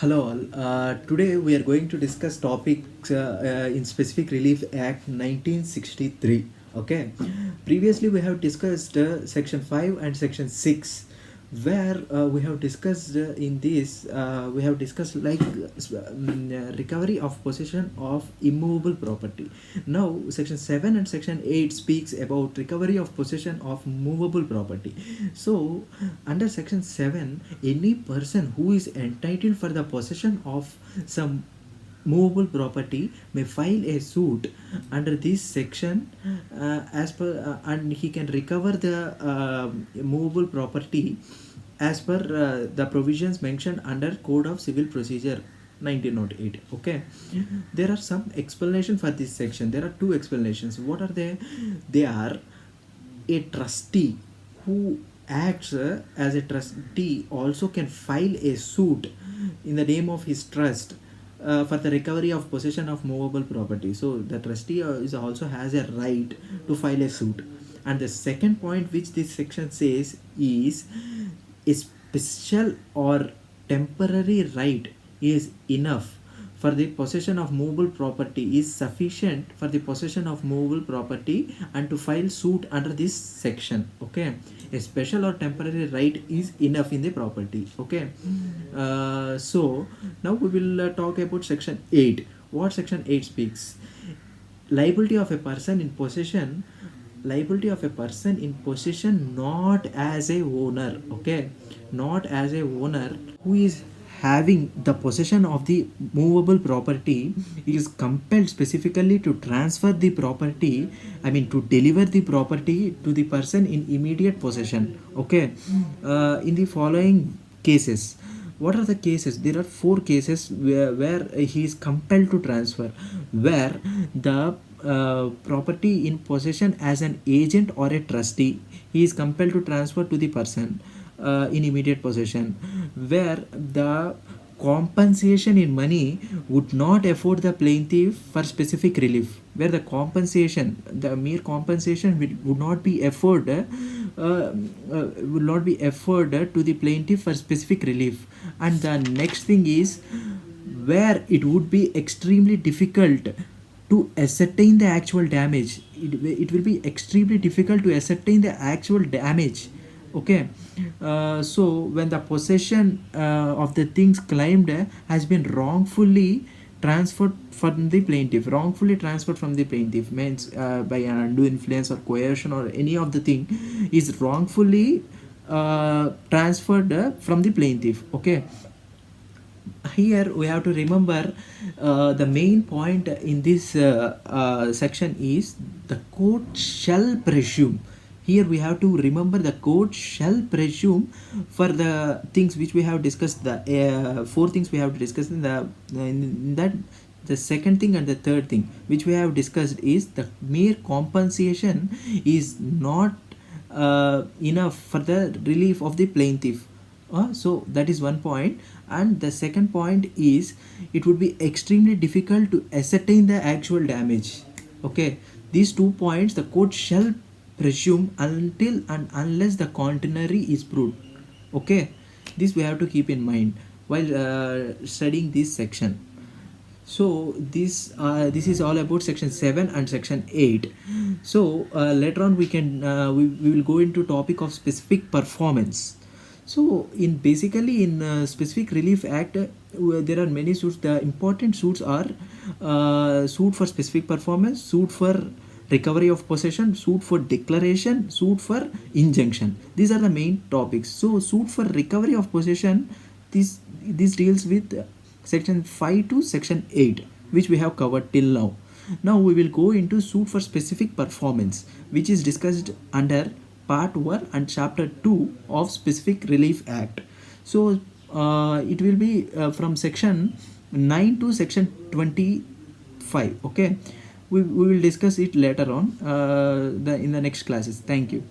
Hello all. Today we are going to discuss topics in Specific Relief Act 1963. Okay. Previously we have discussed Section 5 and Section 6, where we have discussed in this we have discussed recovery of possession of immovable property. Now Section 7 and Section 8 speaks about recovery of possession of movable property. So under Section 7, any person who is entitled for the possession of some movable property may file a suit under this section as per and he can recover the movable property as per the provisions mentioned under Code of Civil Procedure 1908. Okay, there are some explanation for this section. There are two explanations. What are they? They are a trustee who acts as a trustee also can file a suit in the name of his trust for the recovery of possession of movable property. So the trustee is also has a right to file a suit. And the second point which this section says is a special or temporary right is enough for the possession of movable property is sufficient for the possession of movable property and to file suit under this section. Okay, a special or temporary right is enough in the property. Okay, so now we will talk about Section 8. What Section 8 speaks? Liability of a person in possession, liability of a person in possession not as a owner. Okay, not as a owner who is having the possession of the movable property is compelled specifically to transfer the property, I mean to deliver the property to the person in immediate possession. Okay, in the following cases, what are the cases? There are four cases where he is compelled to transfer, where the property in possession as an agent or a trustee, he is compelled to transfer to the person in immediate possession, where the compensation in money would not afford the plaintiff for specific relief, where the compensation, the mere compensation would not be afforded will not be afforded to the plaintiff for specific relief. And the next thing is where it would be extremely difficult to ascertain the actual damage. It will be extremely difficult to ascertain the actual damage. Okay, so when the possession of the things claimed has been wrongfully transferred from the plaintiff, wrongfully transferred from the plaintiff means by an undue influence or coercion or any of the thing is wrongfully transferred from the plaintiff. Okay, here we have to remember the main point in this section is the court shall presume. Here we have to remember the court shall presume for the things which we have discussed, the four things we have discussed in that. The second thing and the third thing which we have discussed is the mere compensation is not enough for the relief of the plaintiff. So that is one point. And the second point is it would be extremely difficult to ascertain the actual damage. Okay, these 2 points the court shall presume until and unless the contrary is proved. Okay, this we have to keep in mind while studying this section. So this is all about Section 7 and Section 8. So later on we will go into topic of specific performance. So in basically in Specific Relief Act there are many suits. The important suits are suit for specific performance, suit for recovery of possession, suit for declaration, suit for injunction. These are the main topics. So suit for recovery of possession, this deals with Section 5 to Section 8, which we have covered till now. Now we will go into suit for specific performance, which is discussed under Part 1 and Chapter 2 of Specific Relief Act. So it will be from Section 9 to Section 25. Okay, we will discuss it later on in the next classes. Thank you.